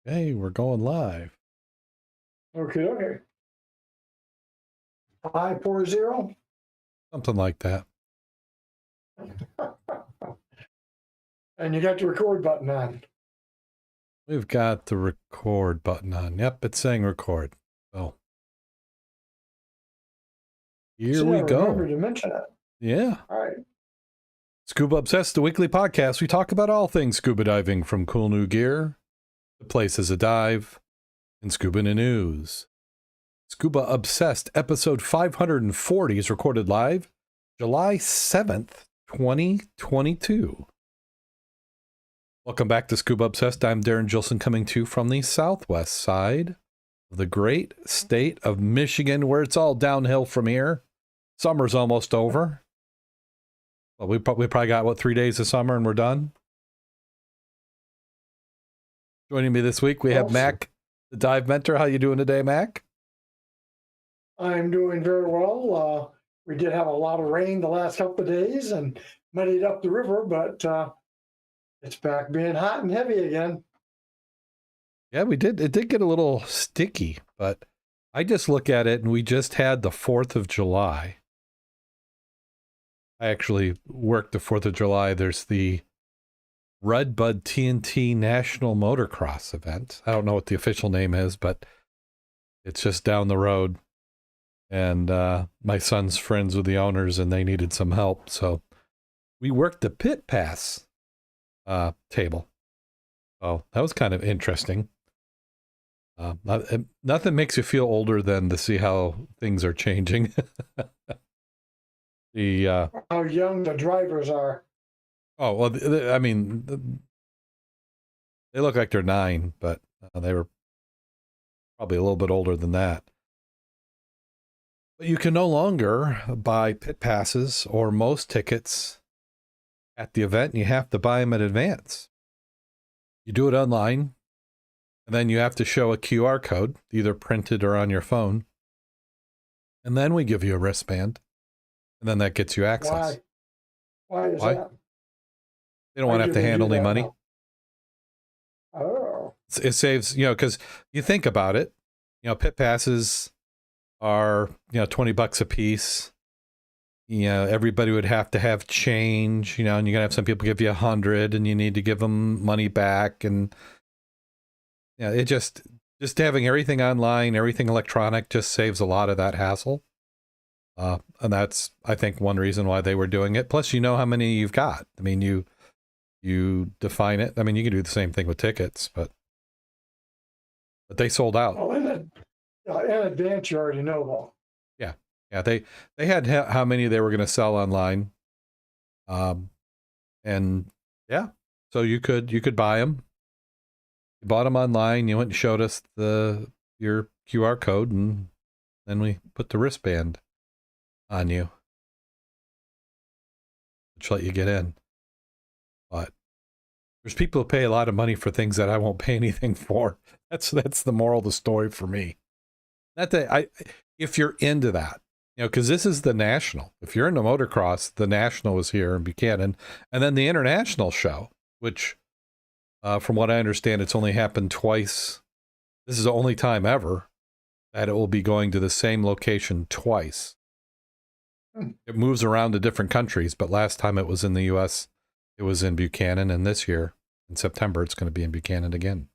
Hey, we're going live. Okay, okay. 540. Something like that. And you got the record button on. We've got the record button on. Yep, it's saying record. So here See, I we remember go. to mention it. Yeah. All right. Scuba Obsessed, the weekly podcast. We talk about all things scuba diving, from cool new gear, the places to dive, and scuba news. Scuba Obsessed, episode 540 is recorded live July 7th, 2022. Welcome back to Scuba Obsessed. I'm Darren Gilson, coming to you from the southwest side of the great state of Michigan, where it's all downhill from here. Summer's almost over. Well, we probably got, what, 3 days of summer and we're done? Joining me this week, we have Mac, the dive mentor. How you doing today, Mac? I'm doing very well. We did have a lot of rain the last couple of days and muddied up the river, but it's back being hot and heavy again. Yeah, we did. It did get a little sticky, but I just look at it and we just had the 4th of July. I actually worked the 4th of July. There's the Redbud TNT National Motocross event. I don't know what the official name is, but it's just down the road. And my son's friends with the owners, and they needed some help. So we worked the pit pass table. Oh, that was kind of interesting. Nothing makes you feel older than to see how things are changing. How young the drivers are. Oh, well, I mean, they look like they're 9, but they were probably a little bit older than that. But you can no longer buy pit passes or most tickets at the event, and you have to buy them in advance. You do it online, and then you have to show a QR code, either printed or on your phone. And then we give you a wristband, and then that gets you access. Why is that? They don't want to have to handle any money. Now? Oh. It saves, because you think about it, pit passes are, $20 a piece. Everybody would have to have change, and you're going to have some people give you 100 and you need to give them money back. And it just having everything online, everything electronic just saves a lot of that hassle. And that's, I think, one reason why they were doing it. Plus, you know how many you've got. I mean, you define it. I mean, you can do the same thing with tickets, but they sold out. Well, in advance, you already know, though. Yeah, they had how many they were going to sell online, and yeah, so you could buy them. You bought them online. You went and showed us your QR code, and then we put the wristband on you, which let you get in. But there's people who pay a lot of money for things that I won't pay anything for. That's the moral of the story for me. Not that if you're into that, because this is the national. If you're into motocross, the national is here in Buchanan, and then the international show, which, from what I understand, it's only happened twice. This is the only time ever that it will be going to the same location twice. It moves around to different countries, but last time it was in the U.S., it was in Buchanan, and this year, in September, it's going to be in Buchanan again.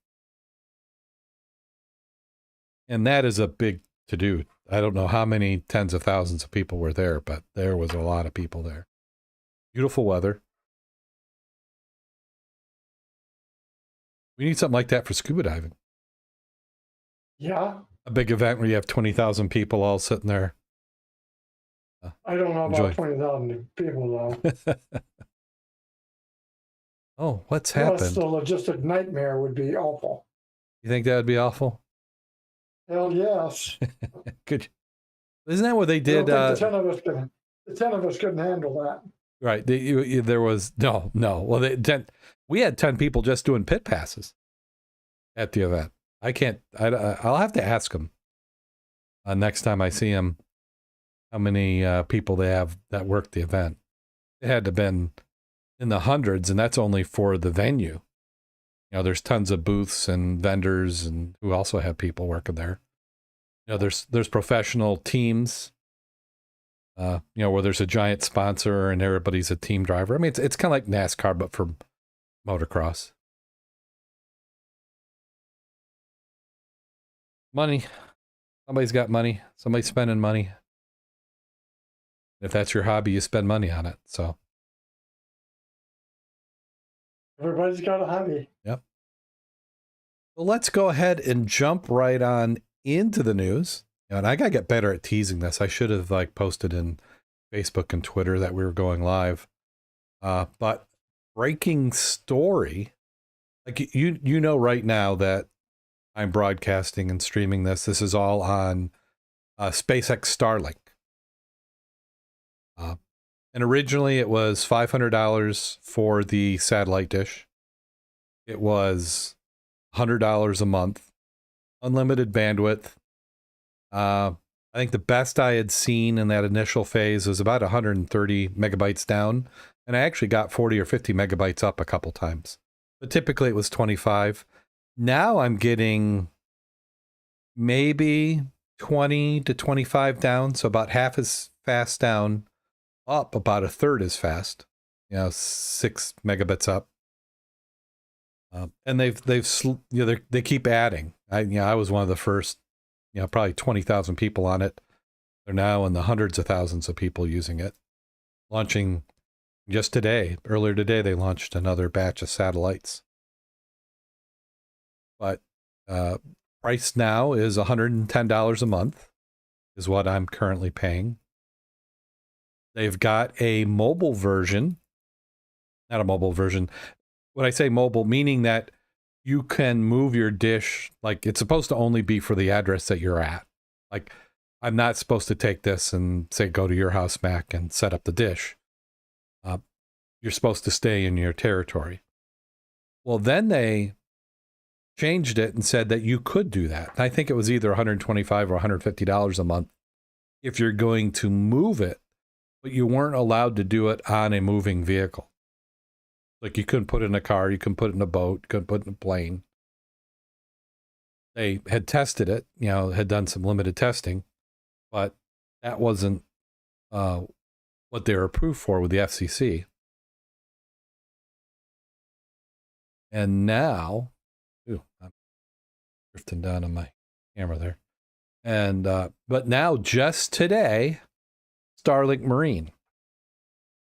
And that is a big to-do. I don't know how many tens of thousands of people were there, but there was a lot of people there. Beautiful weather. We need something like that for scuba diving. Yeah. A big event where you have 20,000 people all sitting there. I don't know about 20,000 people, though. Oh, what's happened? Plus, the logistic nightmare would be awful. You think that would be awful? Hell yes. Good. Isn't that what they did? The 10 of us couldn't handle that. Right. There was no. Well, we had 10 people just doing pit passes at the event. I can't. I'll have to ask them next time I see them how many people they have that work the event. It had to have been in the hundreds, and that's only for the venue. there's tons of booths and vendors and who also have people working there. There's professional teams, where there's a giant sponsor and everybody's a team driver. I mean, it's kind of like NASCAR, but for motocross. Money. Somebody's got money. Somebody's spending money. If that's your hobby, you spend money on it. So Everybody's got a hobby. yep. Well, let's go ahead and jump right on into the news. And I gotta get better at teasing this. I should have posted in Facebook and Twitter that we were going live. But breaking story, like you know right now that I'm broadcasting and streaming this. This is all on SpaceX Starlink. And originally it was $500 for the satellite dish. It was $100 a month, unlimited bandwidth. I think the best I had seen in that initial phase was about 130 megabytes down. And I actually got 40 or 50 megabytes up a couple times. But typically it was 25. Now I'm getting maybe 20 to 25 down. So about half as fast down, up about a third as fast, 6 megabits up. And they keep adding. I was one of the first, probably 20,000 people on it. They're now in the hundreds of thousands of people using it. Launching just earlier today, they launched another batch of satellites. But price now is $110 a month is what I'm currently paying. They've got a mobile version, not a mobile version. When I say mobile, meaning that you can move your dish, like it's supposed to only be for the address that you're at. Like I'm not supposed to take this and say, go to your house, Mac, and set up the dish. You're supposed to stay in your territory. Well, then they changed it and said that you could do that. I think it was either $125 or $150 a month if you're going to move it, but you weren't allowed to do it on a moving vehicle. Like you couldn't put it in a car, you couldn't put it in a boat, you couldn't put it in a plane. They had tested it, had done some limited testing, but that wasn't what they were approved for with the FCC. And now, I'm drifting down on my camera there. And but now, just today, Starlink Marine.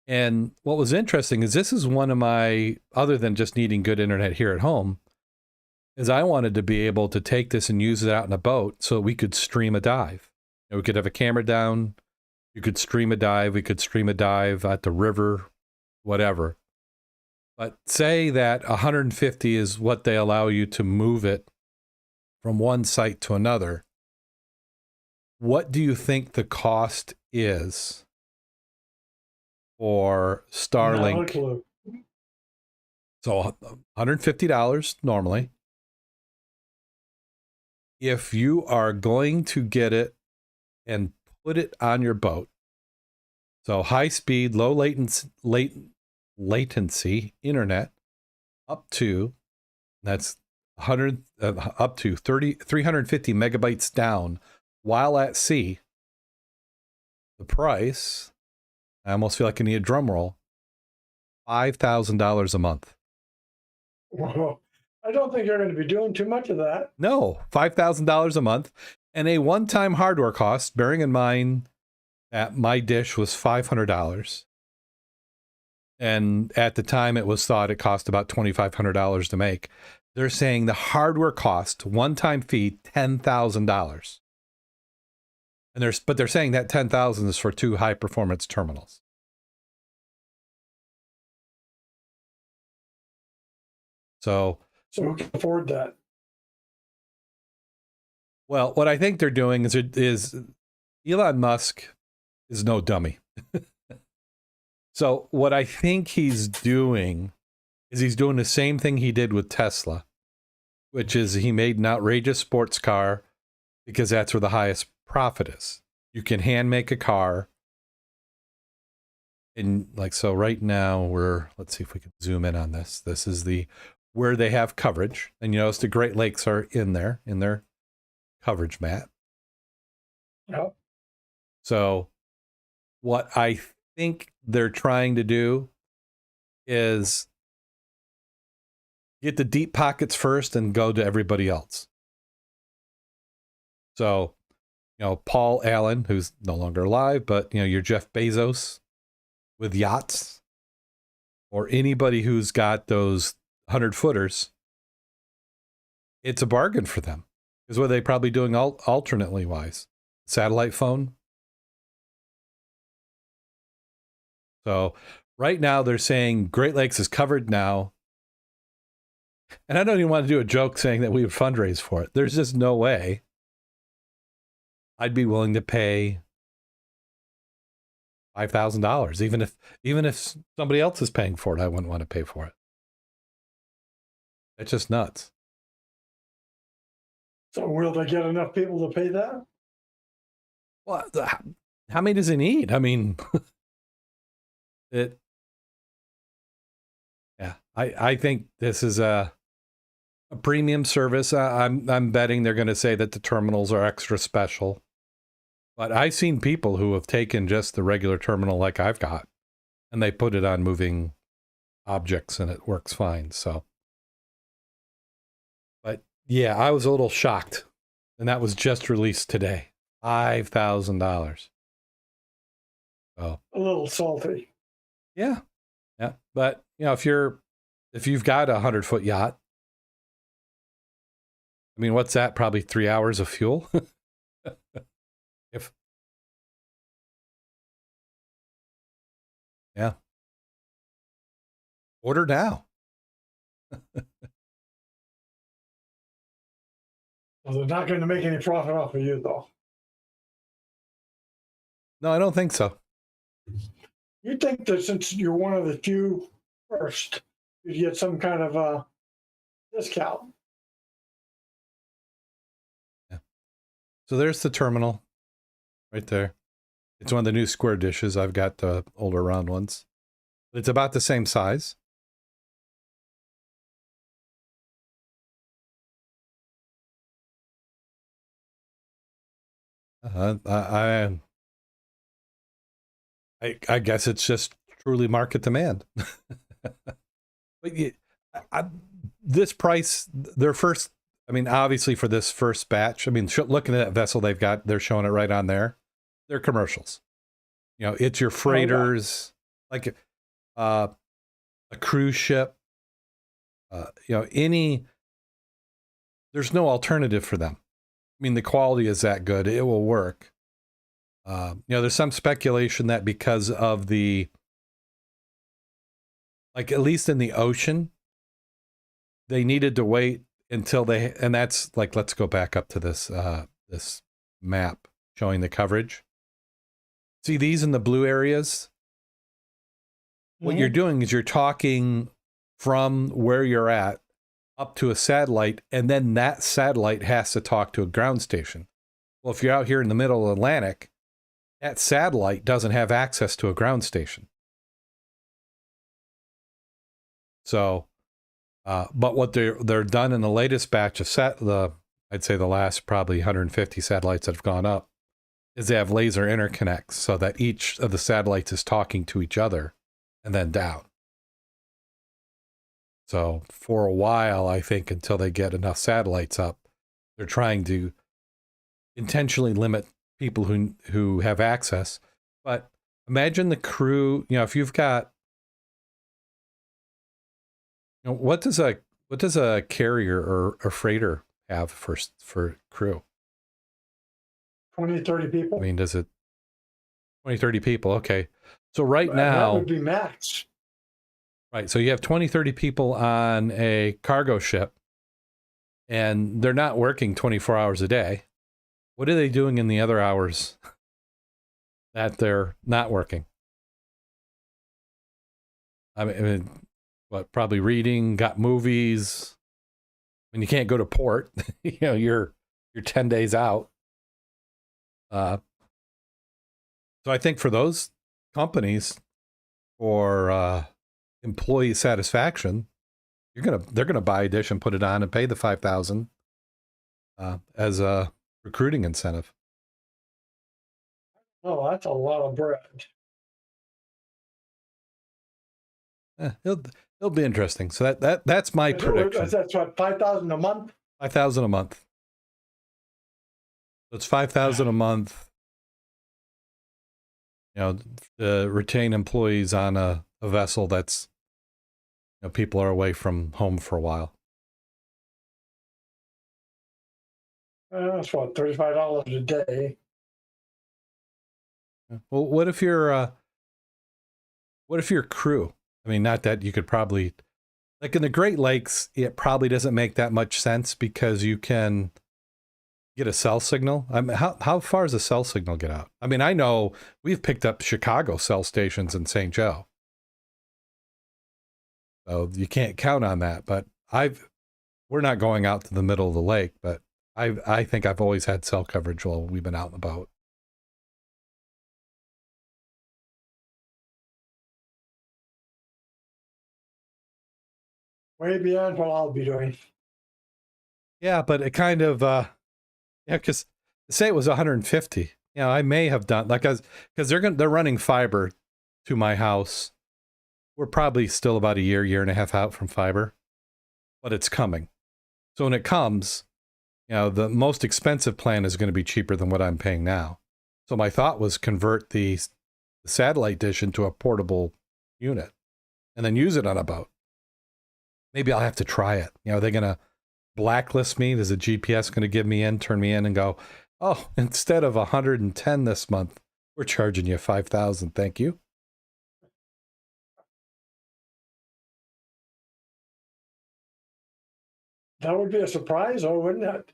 And what was interesting is this is one of my, other than just needing good internet here at home, is I wanted to be able to take this and use it out in a boat so we could stream a dive. We could have a camera down, you could stream a dive, we could stream a dive at the river, whatever. But say that 150 is what they allow you to move it from one site to another. What do you think the cost is for Starlink? No, So $150 normally. If you are going to get it and put it on your boat, so high speed, low latency internet up to 350 megabytes down while at sea, the price, I almost feel like I need a drum roll, $5,000 a month. Well, I don't think you're going to be doing too much of that. No, $5,000 a month and a one-time hardware cost, bearing in mind that my dish was $500. And at the time it was thought it cost about $2,500 to make. They're saying the hardware cost, one-time fee, $10,000. But they're saying that $10,000 is for 2 high-performance terminals. So who can afford that? Well, what I think they're doing is Elon Musk is no dummy. So what I think he's doing is he's doing the same thing he did with Tesla, which is he made an outrageous sports car because that's where the highest profit is. You can hand make a car. And so right now let's see if we can zoom in on this. This is the where they have coverage. And you notice the Great Lakes are in there, in their coverage map. Yep. So what I think they're trying to do is get the deep pockets first and go to everybody else. So, Paul Allen, who's no longer alive, but, your Jeff Bezos with yachts, or anybody who's got those 100-footers, it's a bargain for them. Because what are they probably doing alternately wise? Satellite phone. So right now they're saying Great Lakes is covered now. And I don't even want to do a joke saying that we would fundraise for it. There's just no way I'd be willing to pay $5,000. Even if somebody else is paying for it, I wouldn't want to pay for it. It's just nuts. So will they get enough people to pay that? Well, how many does it need? I mean, I think this is a premium service. I'm betting they're going to say that the terminals are extra special. But I've seen people who have taken just the regular terminal like I've got, and they put it on moving objects, and it works fine. So, but yeah, I was a little shocked, and that was just released today. $5,000. So A little salty. yeah. But if you've got a 100-foot yacht, I mean, what's that? Probably 3 hours of fuel. Yeah. Order now. Well, they're not going to make any profit off of you, though. No, I don't think so. You'd think that since you're one of the few first, you'd get some kind of a discount. Yeah. So there's the terminal right there. It's one of the new square dishes. I've got the older round ones. It's about the same size. I guess it's just truly market demand. But this price, obviously for this first batch, looking at that vessel they're showing it right on there. They're commercials. It's your freighters, like a cruise ship. There's no alternative for them. The quality is that good. It will work. There's some speculation that because of at least in the ocean, they needed to wait until and that's let's go back up to this map showing the coverage. See these in the blue areas? What you're doing is you're talking from where you're at up to a satellite, and then that satellite has to talk to a ground station. Well, if you're out here in the middle of the Atlantic, that satellite doesn't have access to a ground station. So, but what they're done in the latest batch of I'd say the last probably 150 satellites that have gone up, is they have laser interconnects so that each of the satellites is talking to each other and then down. So for a while, I think until they get enough satellites up, they're trying to intentionally limit people who have access. But imagine the crew, if you've got, what does a carrier or a freighter have for crew? 20, 30 people. Does it 20, 30 people? Okay. So right now that would be max. Right. So you have 20, 30 people on a cargo ship, and they're not working 24 hours a day. What are they doing in the other hours that they're not working? Probably reading, got movies. When you can't go to port, you're 10 days out. So I think for those companies, for employee satisfaction, they're gonna buy a dish and put it on and pay the $5,000 as a recruiting incentive. Oh, that's a lot of bread. It'll be interesting. So that's my prediction. That's what, 5,000 a month? 5,000 a month. So it's 5,000 a month. You know, to retain employees on a vessel that's, you know, people are away from home for a while. That's what, $35 a day. Well, what if your crew? I mean, not that you could probably, like in the Great Lakes, it probably doesn't make that much sense because you can get a cell signal. I mean, how far does a cell signal get out? I mean, I know we've picked up Chicago cell stations in St. Joe. So you can't count on that, but we're not going out to the middle of the lake, but I think I've always had cell coverage while we've been out and about. Way beyond what I'll be doing. Yeah, but it kind of, yeah, because say it was 150. You know, I may have done because they're running fiber to my house. We're probably still about a year and a half out from fiber, but it's coming. So when it comes, you know, the most expensive plan is going to be cheaper than what I'm paying now. So my thought was convert the satellite dish into a portable unit and then use it on a boat. Maybe I'll have to try it. You know, are they going to blacklist me? Is the GPS going to turn me in and go, oh, instead of 110 this month, we're charging you 5,000. Thank you. That would be a surprise, though, wouldn't it?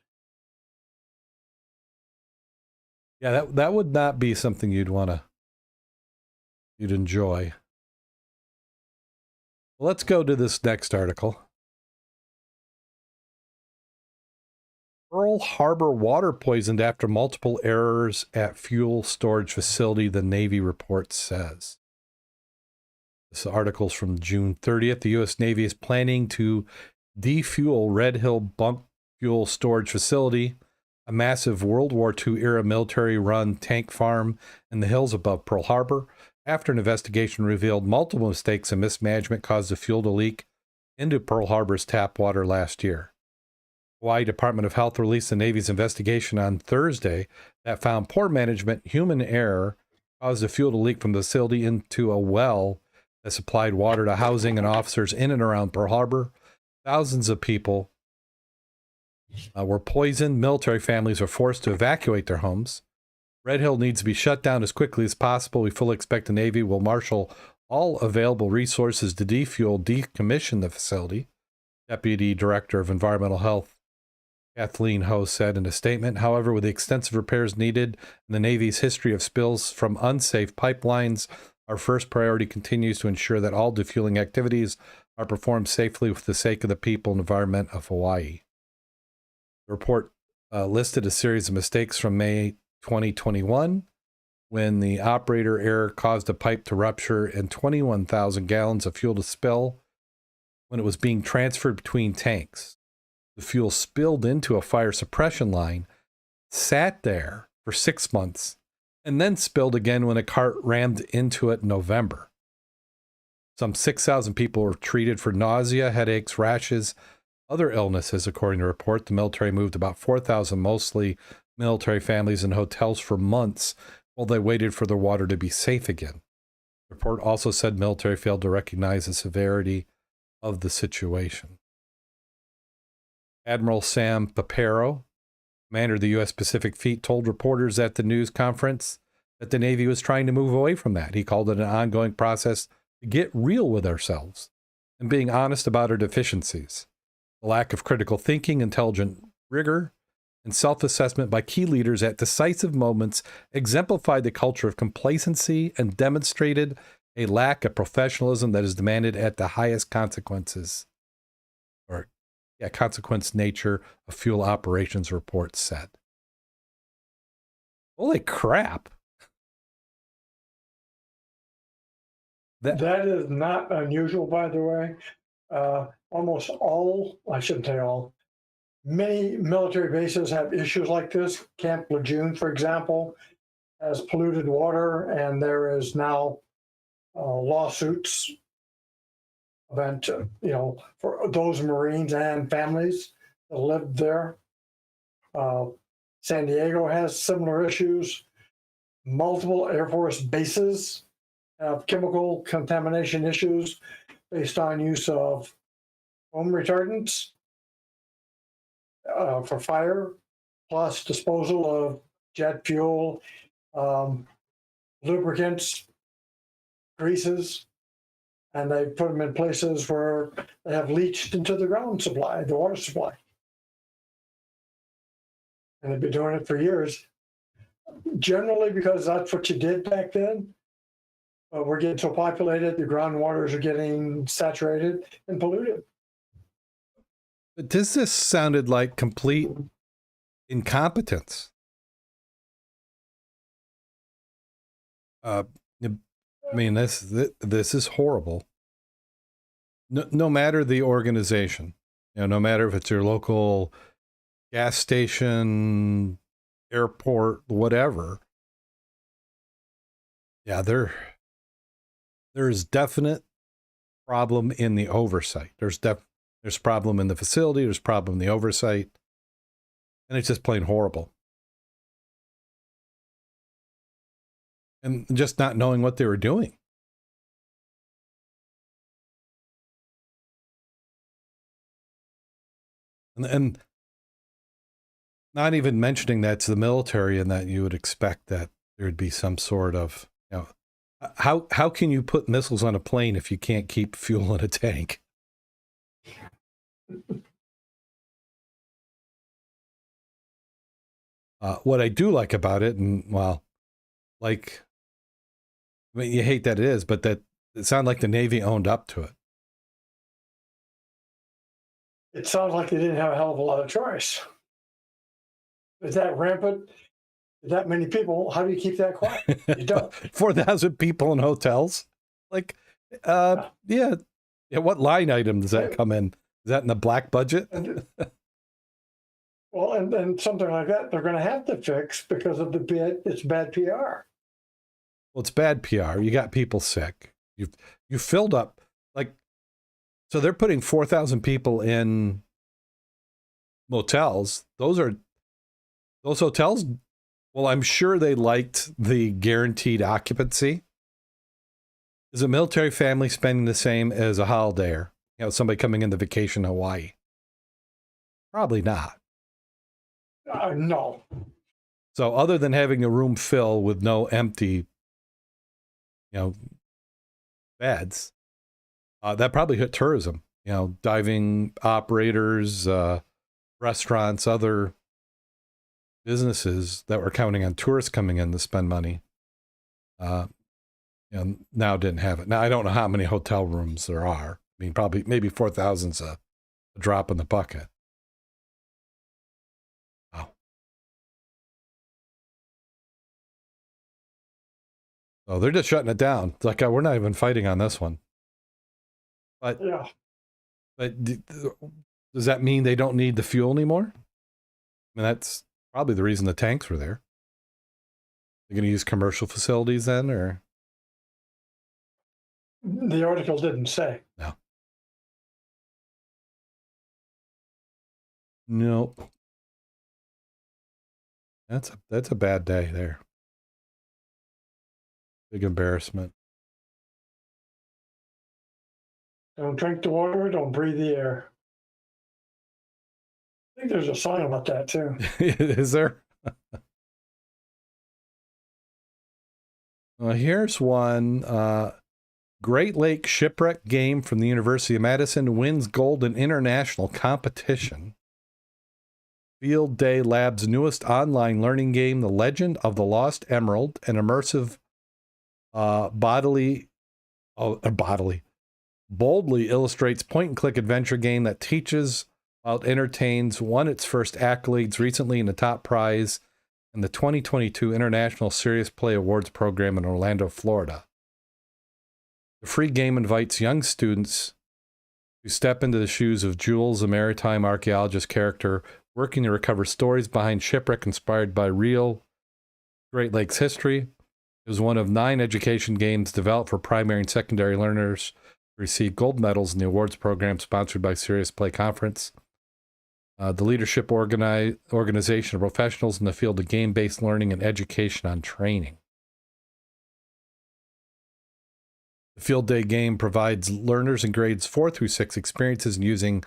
Yeah, that would not be something you'd enjoy. Well, let's go to this next article. Pearl Harbor water poisoned after multiple errors at fuel storage facility, the Navy report says. This article's from June 30th. The U.S. Navy is planning to defuel Red Hill Bunk Fuel Storage Facility, a massive World War II-era military-run tank farm in the hills above Pearl Harbor, after an investigation revealed multiple mistakes and mismanagement caused the fuel to leak into Pearl Harbor's tap water last year. Hawaii Department of Health released the Navy's investigation on Thursday that found poor management, human error, caused the fuel to leak from the facility into a well that supplied water to housing and officers in and around Pearl Harbor. Thousands of people were poisoned. Military families were forced to evacuate their homes. Red Hill needs to be shut down as quickly as possible. We fully expect the Navy will marshal all available resources to decommission the facility. Deputy Director of Environmental Health Kathleen Ho said in a statement. However, with the extensive repairs needed and the Navy's history of spills from unsafe pipelines, our first priority continues to ensure that all defueling activities are performed safely for the sake of the people and environment of Hawaii. The report listed a series of mistakes from May 2021 when the operator error caused a pipe to rupture and 21,000 gallons of fuel to spill when it was being transferred between tanks. The fuel spilled into a fire suppression line, sat there for 6 months, and then spilled again when a cart rammed into it in November. Some 6,000 people were treated for nausea, headaches, rashes, other illnesses, according to the report. The military moved about 4,000, mostly military families, in hotels for months while they waited for their water to be safe again. The report also said military failed to recognize the severity of the situation. Admiral Sam Papero, commander of the U.S. Pacific Fleet, told reporters at the news conference that the Navy was trying to move away from that. He called it an ongoing process to get real with ourselves and being honest about our deficiencies. The lack of critical thinking, intelligent rigor, and self-assessment by key leaders at decisive moments exemplified the culture of complacency and demonstrated a lack of professionalism that is demanded at the highest consequence nature of fuel operations, report said. Holy crap. That is not unusual, by the way. Almost all, I shouldn't say all, many military bases have issues like this. Camp Lejeune, for example, has polluted water, and there is now lawsuits event, for those Marines and families that lived there. San Diego has similar issues. Multiple Air Force bases have chemical contamination issues based on use of foam retardants for fire, plus disposal of jet fuel, lubricants, greases, and they put them in places where they have leached into the ground supply, the water supply. And they've been doing it for years, generally because that's what you did back then. But we're getting so populated, the groundwaters are getting saturated and polluted. But this sounded like complete incompetence. I mean, this is horrible. No matter the organization, no matter if it's your local gas station, airport, whatever. Yeah, there is definite problem in the oversight. There's problem in the facility. There's problem in the oversight, and it's just plain horrible. And just not knowing what they were doing. And not even mentioning that to the military, and that you would expect that there would be some sort of, how can you put missiles on a plane if you can't keep fuel in a tank? What I do like about it, and well, like, I mean, you hate that it is, but that it sounded like the Navy owned up to it. It sounds like they didn't have a hell of a lot of choice. Is that rampant? That many people? How do you keep that quiet? You don't. 4,000 people in hotels? Like, yeah. What line item does that come in? Is that in the black budget? Well, and something like that, they're going to have to fix because of it's bad PR. Well, it's bad PR. You got people sick. You filled up, like, so they're putting 4,000 people in motels. Those hotels, well, I'm sure they liked the guaranteed occupancy. Is a military family spending the same as a holidayer? Somebody coming in the vacation in Hawaii? Probably not. No. So other than having a room fill with no empty, beds, that probably hit tourism. Diving operators, restaurants, other businesses that were counting on tourists coming in to spend money, now didn't have it. Now, I don't know how many hotel rooms there are. I mean, maybe 4,000's a drop in the bucket. Wow. So they're just shutting it down. It's like, we're not even fighting on this one. But yeah. But does that mean they don't need the fuel anymore? I mean, that's probably the reason the tanks were there. They're going to use commercial facilities then, or? The article didn't say. No. Nope. That's a bad day there. Big embarrassment. Don't drink the water, don't breathe the air. I think there's a song about that too. Is there? Here's one. Great Lake Shipwreck game from the University of Madison wins gold in international competition. Field Day Lab's newest online learning game, The Legend of the Lost Emerald, an immersive boldly illustrates point-and-click adventure game that teaches while entertains, won its first accolades recently in the top prize in the 2022 International Serious Play Awards program in Orlando, Florida. The free game invites young students You step into the shoes of Jules, a maritime archaeologist character working to recover stories behind shipwreck inspired by real Great Lakes history. It was one of 9 education games developed for primary and secondary learners who received gold medals in the awards program sponsored by Serious Play Conference. The leadership organization of professionals in the field of game-based learning and education on training. The field day game provides learners in grades 4 through 6 experiences in using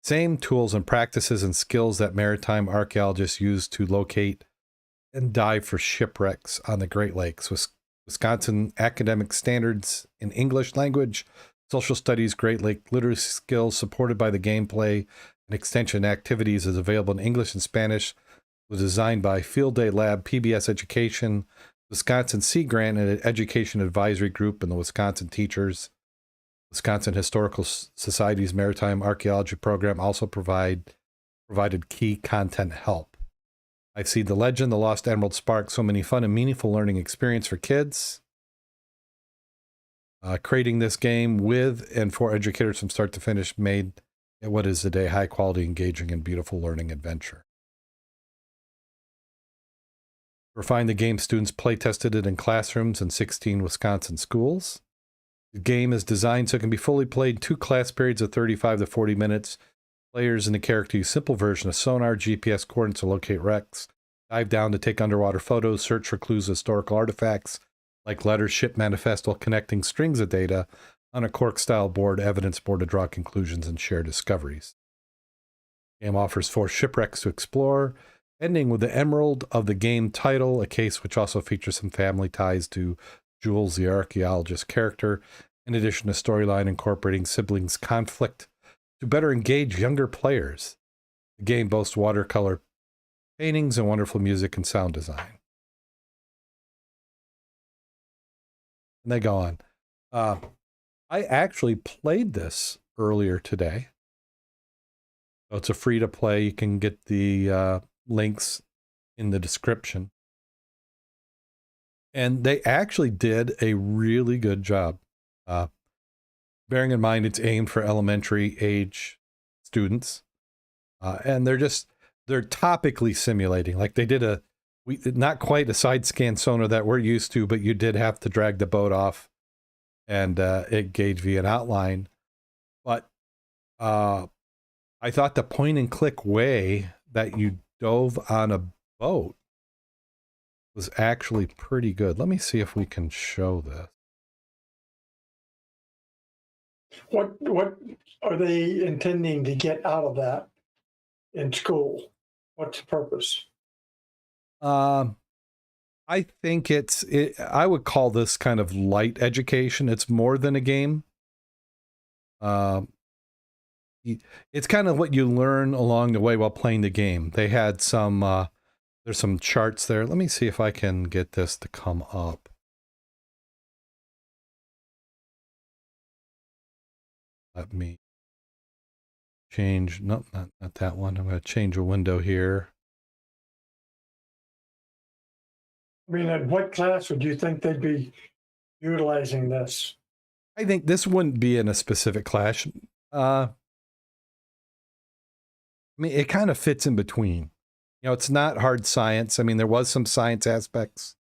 same tools and practices and skills that maritime archaeologists use to locate and dive for shipwrecks on the Great Lakes. Wisconsin academic standards in English language, social studies, Great Lake literacy skills supported by the gameplay and extension activities is available in English and Spanish. It was designed by Field Day Lab, PBS Education, Wisconsin Sea Grant and Education Advisory Group, and the Wisconsin Teachers. Wisconsin Historical Society's Maritime Archaeology Program also provided key content help. I've seen The Legend, The Lost Emerald spark so many fun and meaningful learning experience for kids. Creating this game with and for educators from start to finish made it what is today high quality, engaging, and beautiful learning adventure. Refine the game, students play tested it in classrooms in 16 Wisconsin schools. The game is designed so it can be fully played 2 class periods of 35 to 40 minutes. Players in the character use simple version of sonar, GPS coordinates to locate wrecks, dive down to take underwater photos, search for clues, historical artifacts like letters, ship manifest, while connecting strings of data on a cork-style board, evidence board to draw conclusions and share discoveries. The game offers 4 shipwrecks to explore, ending with the Emerald of the game title, a case which also features some family ties to Jules, the archaeologist character, in addition to storyline incorporating siblings' conflict to better engage younger players. The game boasts watercolor paintings and wonderful music and sound design. And they go on. I actually played this earlier today. So it's a free-to-play. You can get the links in the description. And they actually did a really good job. Bearing in mind it's aimed for elementary age students. And they're topically simulating. Like they did not quite a side scan sonar that we're used to, but you did have to drag the boat off and it gauge via an outline. But I thought the point and click way that you dove on a boat was actually pretty good. Let me see if we can show this. What are they intending to get out of that in school? What's the purpose? I think I would call this kind of light education. It's more than a game. It's kind of what you learn along the way while playing the game. They had some, there's some charts there. Let me see if I can get this to come up. Let me change, no, not that one. I'm going to change a window here. I mean, at what class would you think they'd be utilizing this? I think this wouldn't be in a specific class. I mean, it kind of fits in between. You know, it's not hard science. I mean, there was some science aspects.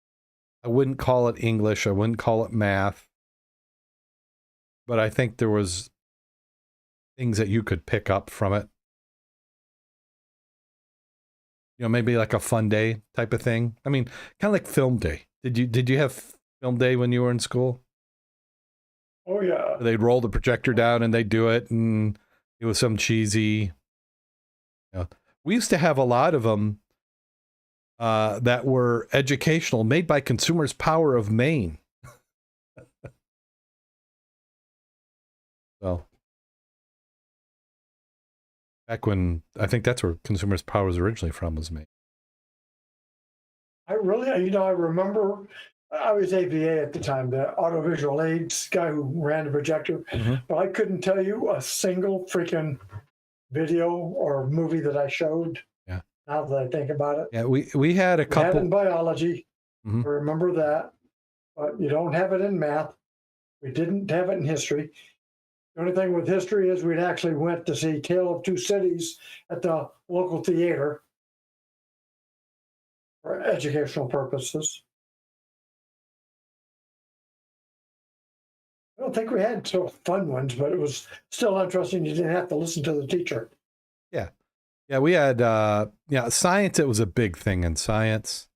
I wouldn't call it English. I wouldn't call it math. But I think there was things that you could pick up from it. You know, maybe like a fun day type of thing. I mean, kind of like film day. Did you have film day when you were in school? Oh, yeah. They'd roll the projector down and they'd do it, and it was some cheesy. You know, we used to have a lot of them that were educational, made by Consumers Power of Maine. So, back when, I think that's where Consumers Power was originally from, was Maine. I remember I was AVA at the time, the audiovisual aids guy who ran the projector, but I couldn't tell you a single freaking video or movie that I showed. Yeah. Now that I think about it. Yeah, we had a couple. We had it in biology. I remember that, but you don't have it in math. We didn't have it in history. The only thing with history is we'd actually went to see Tale of Two Cities at the local theater for educational purposes. I don't think we had so fun ones, but it was still interesting. You didn't have to listen to the teacher. Yeah. Yeah, we had science. It was a big thing in science.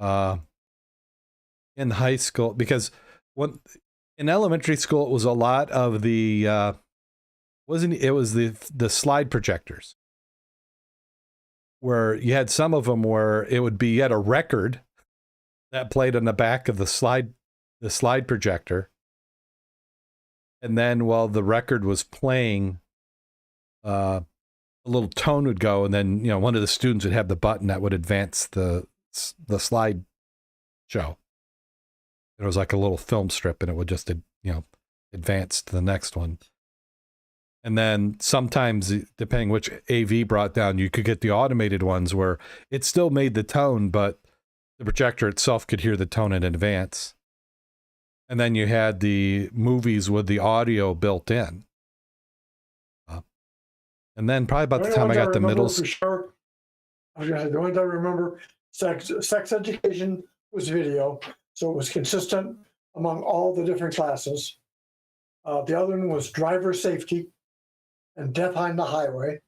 In high school, because in elementary school it was a lot of the it was the slide projectors, where you had some of them where it would be, you had a record that played on the back of the slide projector, and then while the record was playing, a little tone would go, and then one of the students would have the button that would advance the slide show. It was like a little film strip, and it would just advance to the next one. And then sometimes, depending which AV brought down, you could get the automated ones where it still made the tone, but the projector itself could hear the tone in advance. And then you had the movies with the audio built in. And then probably about the time I got to middle school. Sure, I was going to say, the only thing I remember, sex education was video, so it was consistent among all the different classes. The other one was driver safety and death on the highway.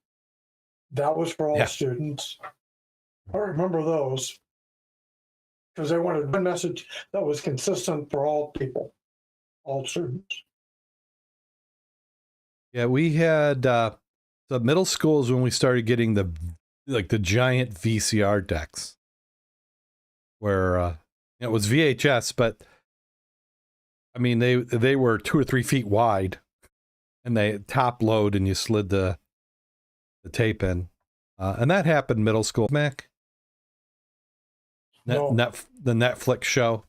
That was for all students. I remember those because they wanted one message that was consistent for all people, all students. Yeah, we had the middle school is when we started getting the giant VCR decks, where it was VHS, but I mean they were 2 or 3 feet wide, and they top load, and you slid the tape in, and that happened middle school. Mac, No. the Netflix show,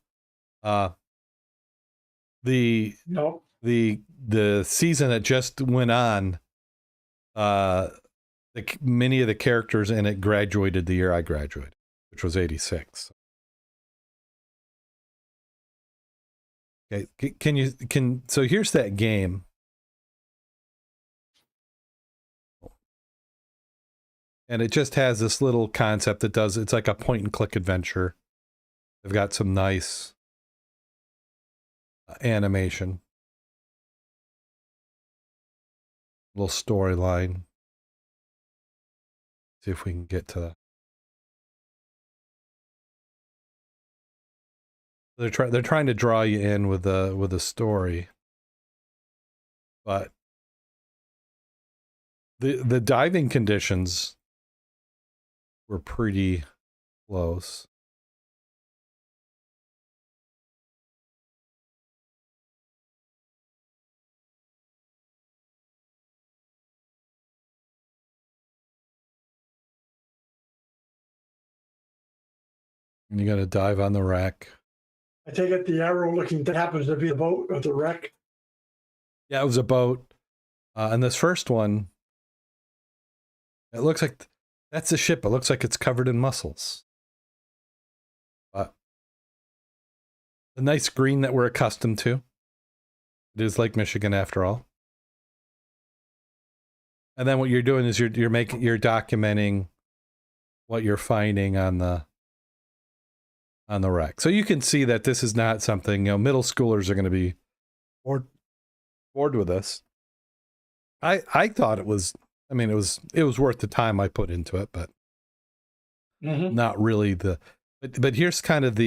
the season that just went on, many of the characters in it graduated the year I graduated, which was 86. Okay, so here's that game. And it just has this little concept that it's like a point and click adventure. They've got some nice animation. Little storyline. See if we can get to that. They're trying to draw you in with a story, but the diving conditions were pretty close. And you got to dive on the wreck. I take it the arrow looking happens to be the boat or the wreck. Yeah, it was a boat. And this first one, it looks like that's the ship. It looks like it's covered in mussels. The nice green that we're accustomed to. It is Lake Michigan after all. And then what you're doing is you're documenting what you're finding on the wreck. So you can see that this is not something, middle schoolers are going to be bored with this. I thought it was, it was worth the time I put into it, but not really but here's kind of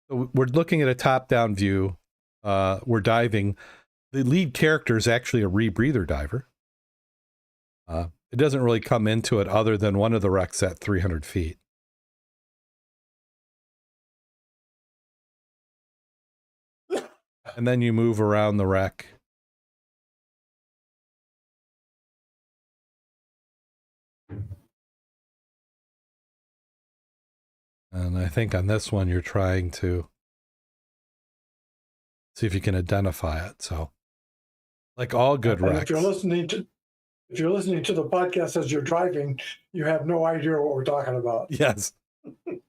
we're looking at a top-down view. We're diving. The lead character is actually a rebreather diver. It doesn't really come into it other than one of the wrecks at 300 feet. And then you move around the wreck. And I think on this one, you're trying to see if you can identify it. So, like all good wrecks. If you're listening to the podcast as you're driving, you have no idea what we're talking about. Yes.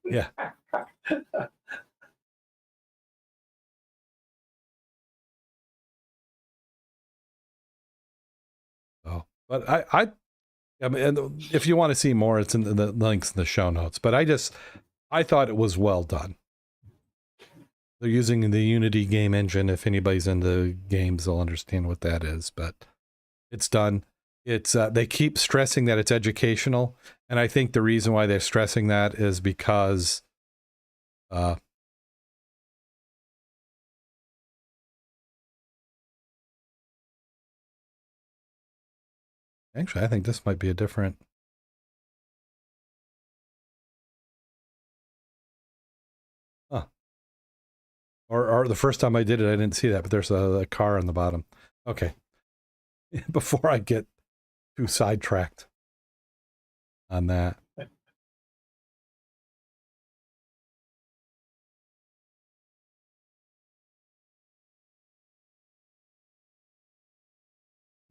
Yeah. But I mean, and if you want to see more, it's in the links in the show notes. But I thought it was well done. They're using the Unity game engine. If anybody's into games, they'll understand what that is. But it's done. It's they keep stressing that it's educational, and I think the reason why they're stressing that is because actually, I think this might be a different. Huh. Or the first time I did it, I didn't see that, but there's a car on the bottom. Okay. Before I get too sidetracked on that.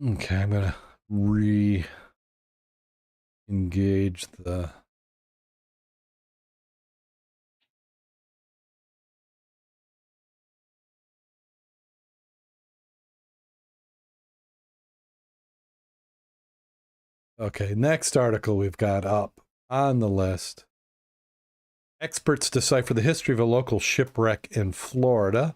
Okay, I'm going to re-engage the... Okay, next article we've got up on the list. Experts decipher the history of a local shipwreck in Florida.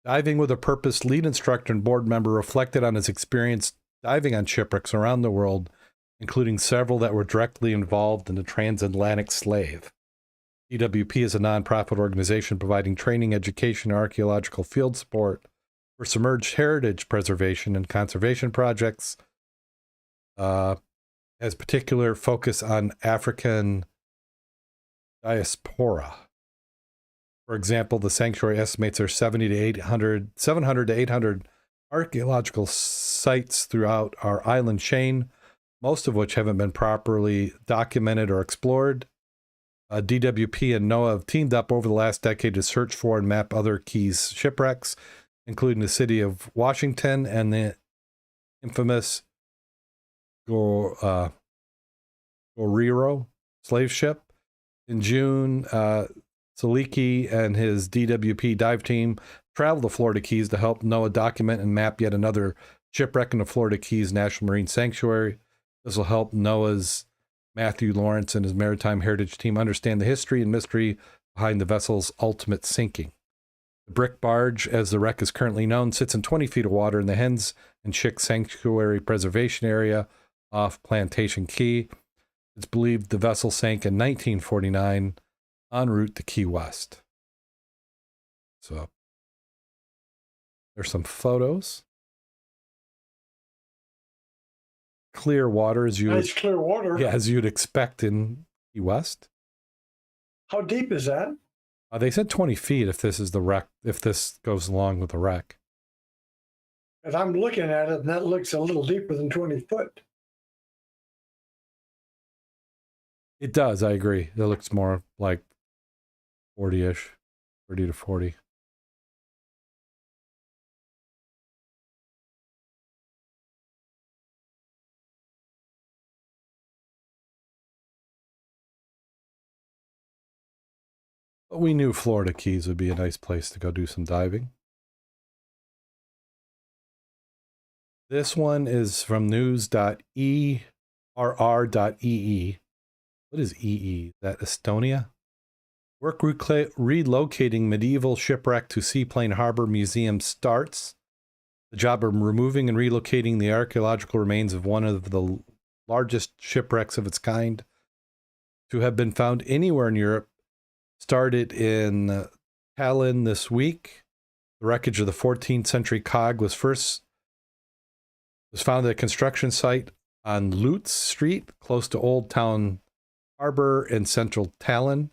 Diving with a Purpose lead instructor and board member reflected on his experience diving on shipwrecks around the world, including several that were directly involved in the transatlantic slave. DWP is a nonprofit organization providing training, education, and archaeological field support for submerged heritage preservation and conservation projects. Has particular focus on African diaspora. For example, the sanctuary estimates there are 700 to 800 archaeological sites throughout our island chain, most of which haven't been properly documented or explored. DWP and NOAA have teamed up over the last decade to search for and map other Keys shipwrecks, including the city of Washington and the infamous Gorero slave ship. In June, Saliki and his DWP dive team traveled to Florida Keys to help NOAA document and map yet another shipwreck in the Florida Keys National Marine Sanctuary. This will help NOAA's Matthew Lawrence and his Maritime Heritage team understand the history and mystery behind the vessel's ultimate sinking. The brick barge, as the wreck is currently known, sits in 20 feet of water in the Hens and Chicks Sanctuary Preservation Area off Plantation Key. It's believed the vessel sank in 1949 en route to Key West. So there's some photos. Clear water, as you nice clear water. Yeah, as you'd expect in Key West. How deep is that? They said 20 feet if this is the wreck, if this goes along with the wreck. And I'm looking at it, and that looks a little deeper than 20 foot. It does, I agree. It looks more like 40-ish, 30 to 40. But we knew Florida Keys would be a nice place to go do some diving. This one is from news.err.ee. What is EE? Is that Estonia? Work relocating medieval shipwreck to Seaplane Harbor Museum starts. The job of removing and relocating the archaeological remains of one of the largest shipwrecks of its kind to have been found anywhere in Europe started in Tallinn this week. The wreckage of the 14th century cog was found at a construction site on Lutz Street, close to Old Town Harbor in central Tallinn.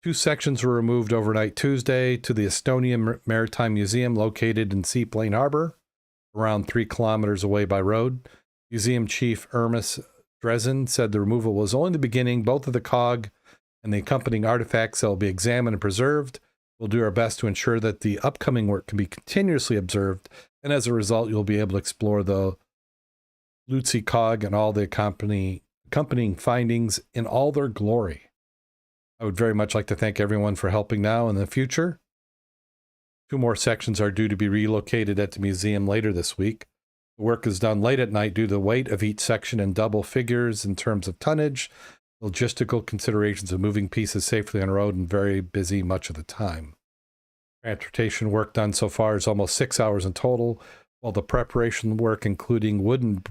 2 sections were removed overnight Tuesday to the Estonian Maritime Museum located in Seaplane Harbor, around 3 kilometers away by road. Museum Chief Ermis Dresen said the removal was only the beginning. Both of the cog and the accompanying artifacts that will be examined and preserved. We'll do our best to ensure that the upcoming work can be continuously observed, and as a result, you'll be able to explore the Lutzi cog and all the accompanying findings in all their glory. I would very much like to thank everyone for helping now and in the future. 2 more sections are due to be relocated at the museum later this week. The work is done late at night due to the weight of each section in double figures in terms of tonnage, logistical considerations of moving pieces safely on the road, and very busy much of the time. Transportation work done so far is almost 6 hours in total, while the preparation work, including wooden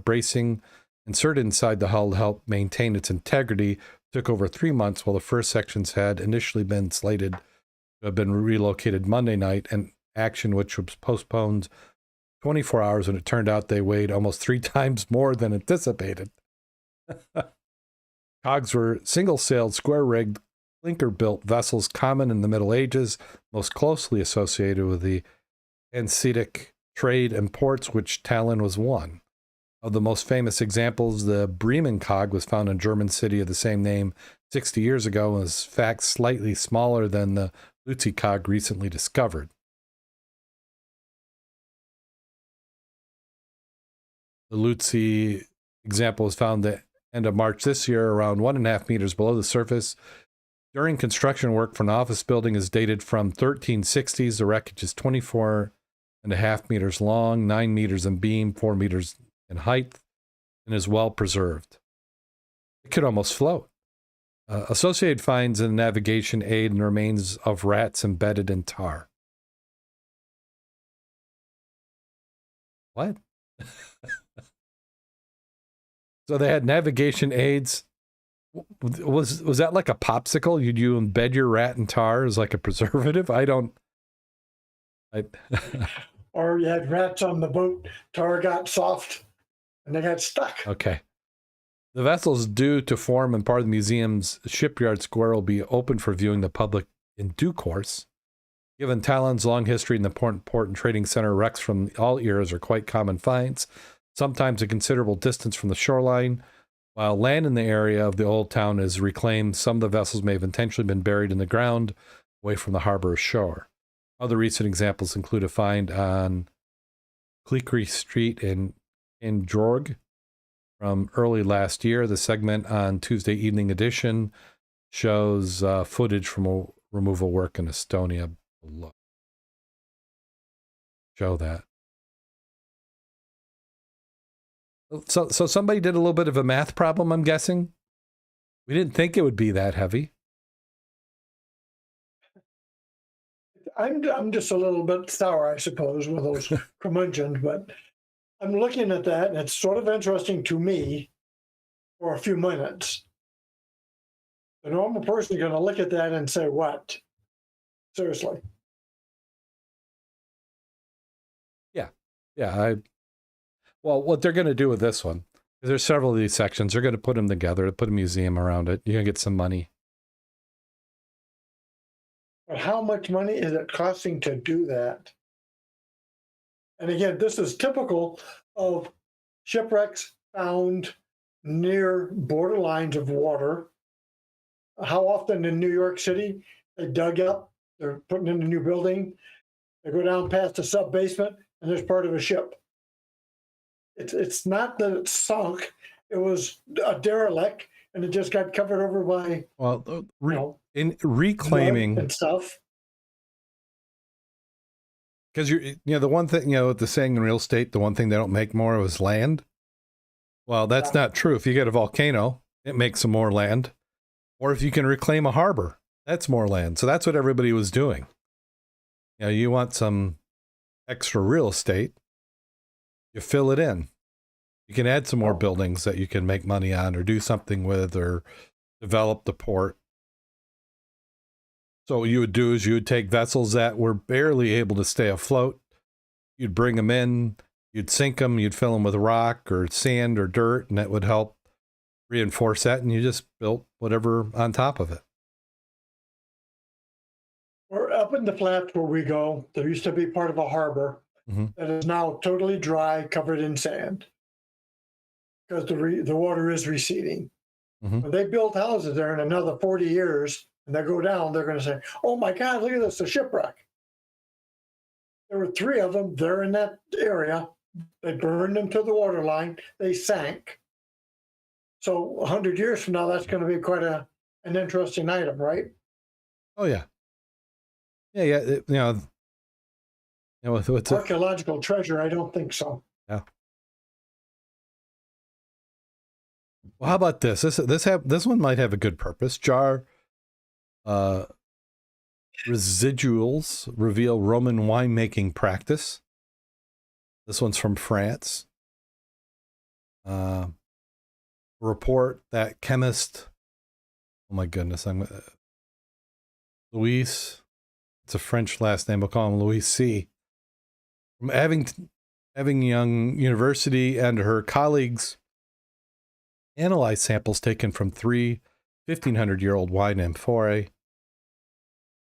bracing inserted inside the hull to help maintain its integrity, took over 3 months, while the first sections had initially been slated to have been relocated Monday night, an action which was postponed 24 hours when it turned out they weighed almost 3 times more than anticipated. Cogs were single-sailed, square-rigged, clinker-built vessels common in the Middle Ages, most closely associated with the Hanseatic trade and ports, which Tallinn was one. Of the most famous examples, the Bremen cog was found in a German city of the same name 60 years ago and was, in fact, slightly smaller than the Lutzi cog recently discovered. The Lutzi example was found at the end of March this year, around 1.5 meters below the surface. During construction work for an office building is dated from 1360s. The wreckage is 24.5 meters long, 9 meters in beam, 4 meters in height, and is well preserved. It could almost float. Associated finds in navigation aid and remains of rats embedded in tar. What? So they had navigation aids. Was that like a popsicle? You embed your rat in tar as like a preservative? Or you had rats on the boat, tar got soft, and they got stuck. Okay. The vessels due to form and part of the museum's shipyard square will be open for viewing the public in due course. Given Tallinn's long history in the important port and trading center, wrecks from all eras are quite common finds, sometimes a considerable distance from the shoreline. While land in the area of the old town is reclaimed, some of the vessels may have intentionally been buried in the ground away from the harbor or shore. Other recent examples include a find on Cleakery Street in Jorg from early last year. The segment on Tuesday Evening Edition shows footage from a removal work in Estonia below. Show that. So somebody did a little bit of a math problem, I'm guessing. We didn't think it would be that heavy. I'm just a little bit sour, I suppose, with those curmudgeons, but I'm looking at that, and it's sort of interesting to me for a few minutes. The normal person is going to look at that and say, what? Seriously. Yeah. Well, what they're going to do with this one, there's several of these sections, they're going to put them together, put a museum around it. You're going to get some money. But how much money is it costing to do that? And again, this is typical of shipwrecks found near borderlines of water. How often in New York City, they dug up, they're putting in a new building, they go down past a sub-basement, and there's part of a ship. It's not that it's sunk, it was a derelict, and it just got covered over by, in reclaiming and stuff. Because the one thing, the saying in real estate, the one thing they don't make more of is land. Well, that's not true. If you get a volcano, it makes some more land. Or if you can reclaim a harbor, that's more land. So that's what everybody was doing. You want some extra real estate, you fill it in. You can add some more buildings that you can make money on or do something with or develop the port. So what you would do is you would take vessels that were barely able to stay afloat. You'd bring them in, you'd sink them, you'd fill them with rock or sand or dirt, and that would help reinforce that, and you just built whatever on top of it. We're up in the flats where we go. There used to be part of a harbor that is now totally dry, covered in sand, because the water is receding. When they build houses there in another 40 years, and they go down, they're going to say, oh my God, look at this, a shipwreck. There were 3 of them there in that area. They burned them to the waterline. They sank. So 100 years from now, that's going to be quite an interesting item, right? Oh, yeah. Yeah, it's Archaeological treasure, I don't think so. yeah. Well, how about this? This one might have a good purpose. Jar residuals reveal Roman winemaking practice. This one's from France. Report that chemist, oh my goodness, Louis, it's a French last name, we'll call him Louis C. From Avignon University and her colleagues analyzed samples taken from 3 1,500-year-old wine amphorae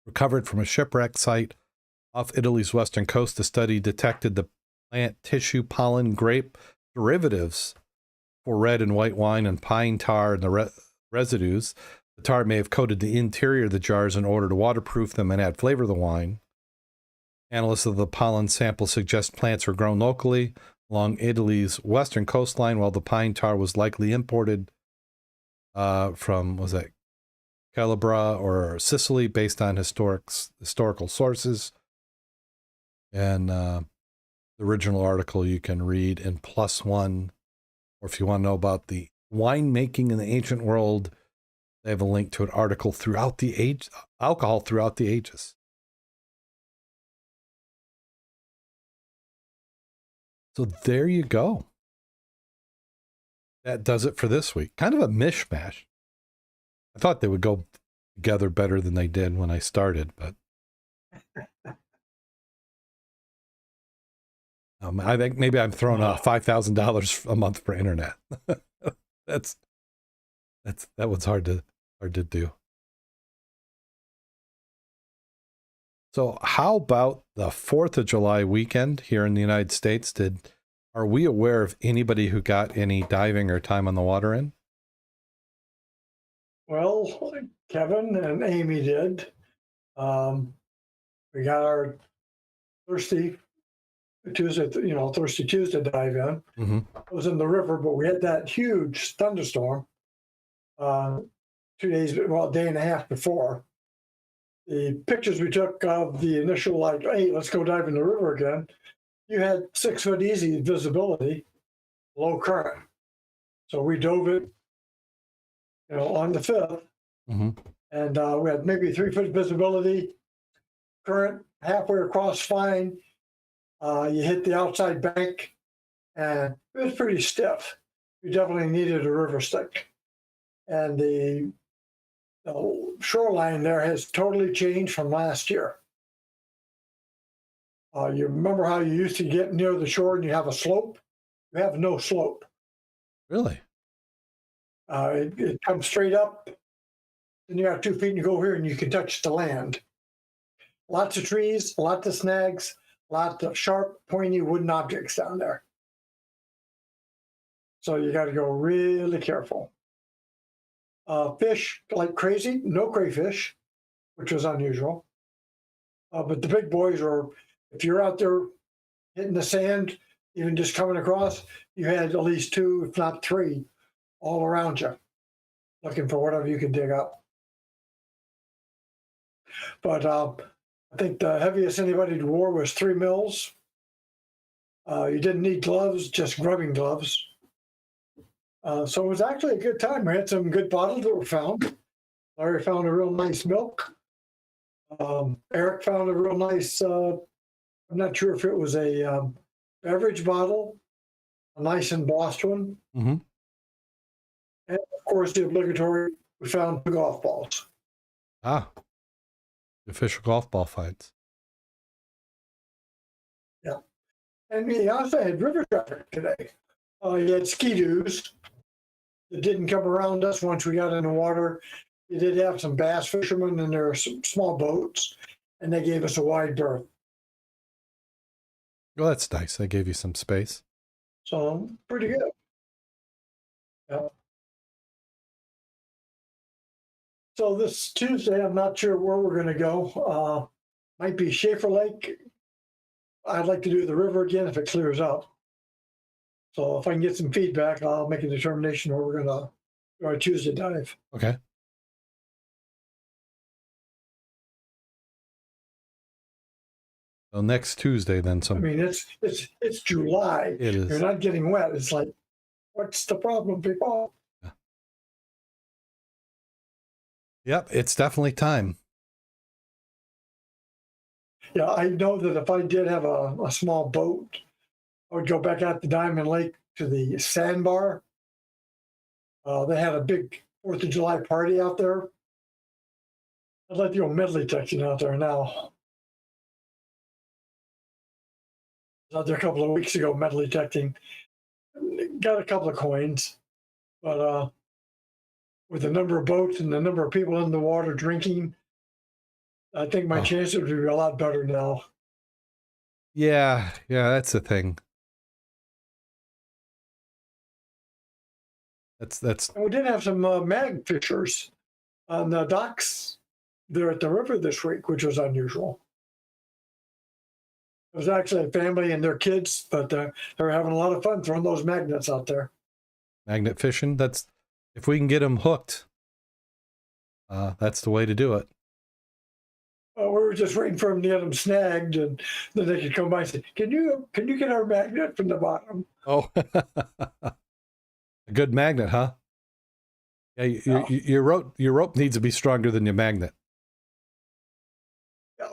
recovered from a shipwreck site off Italy's western coast. The study detected the plant tissue, pollen, grape derivatives for red and white wine and pine tar and the residues. The tar may have coated the interior of the jars in order to waterproof them and add flavor to the wine. Analysis of the pollen sample suggest plants were grown locally along Italy's western coastline, while the pine tar was likely imported from, was that Calabria or Sicily, based on historical sources. And the original article you can read in +1, or if you want to know about the winemaking in the ancient world, they have a link to an article throughout the age, alcohol throughout the ages. So there you go. That does it for this week. Kind of a mishmash. I thought they would go together better than they did when I started, but I think maybe I'm throwing out $5,000 a month for internet. that was hard to do. So how about the 4th of July weekend here in the United States? Are we aware of anybody who got any diving or time on the water in? Well, Kevin and Amy did. We got our Thirsty Tuesday dive in. Mm-hmm. It was in the river, but we had that huge thunderstorm 2 days, well, a day and a half before. The pictures we took of the initial, like, hey, let's go dive in the river again, you had 6 foot easy visibility, low current. So we dove it, on the 5th. Mm-hmm. And we had maybe 3 foot visibility, current halfway across fine. You hit the outside bank, and it was pretty stiff. You definitely needed a river stick. And the shoreline there has totally changed from last year. You remember how you used to get near the shore and you have a slope? You have no slope. Really? It comes straight up, and you got 2 feet and you go here and you can touch the land. Lots of trees, lots of snags, lots of sharp, pointy wooden objects down there. So you got to go really careful. Fish like crazy, no crayfish, which was unusual. But the big boys were, if you're out there hitting the sand, even just coming across, you had at least 2, if not 3, all around you, looking for whatever you could dig up. But I think the heaviest anybody wore was 3 mils. You didn't need gloves, just grubbing gloves. So it was actually a good time. We had some good bottles that were found. Larry found a real nice milk. Eric found a real nice, I'm not sure if it was a beverage bottle, a nice embossed one. Mm-hmm. And of course, the obligatory, we found 2 golf balls. Ah, the official golf ball finds. Yeah. And we also had river traffic today. You had ski-doos that didn't come around us once we got in the water. You did have some bass fishermen, and there were some small boats, and they gave us a wide berth. Well, that's nice. They gave you some space. So pretty good. Yeah. So this Tuesday, I'm not sure where we're going to go. Might be Schaefer Lake. I'd like to do the river again if it clears up. So if I can get some feedback, I'll make a determination where we're going to do our Tuesday dive. Okay. So next Tuesday, then I mean, it's July. It is. You're not getting wet. It's like, what's the problem, people? Yep, it's definitely time. Yeah, I know that if I did have a small boat, I would go back out to Diamond Lake to the sandbar. They had a big 4th of July party out there. I'd like to go medley detecting out there now. I was out there a couple of weeks ago medley detecting. Got a couple of coins, but with the number of boats and the number of people in the water drinking, I think my chances would be a lot better now. Yeah, that's the thing. That's. And we did have some mag fishers on the docks there at the river this week, which was unusual. It was actually a family and their kids, but they were having a lot of fun throwing those magnets out there. Magnet fishing. That's, if we can get them hooked, that's the way to do it. We were just waiting for them to get them snagged, and then they could come by and say, "Can you get our magnet from the bottom?" Oh, a good magnet, huh? Yeah, your rope needs to be stronger than your magnet.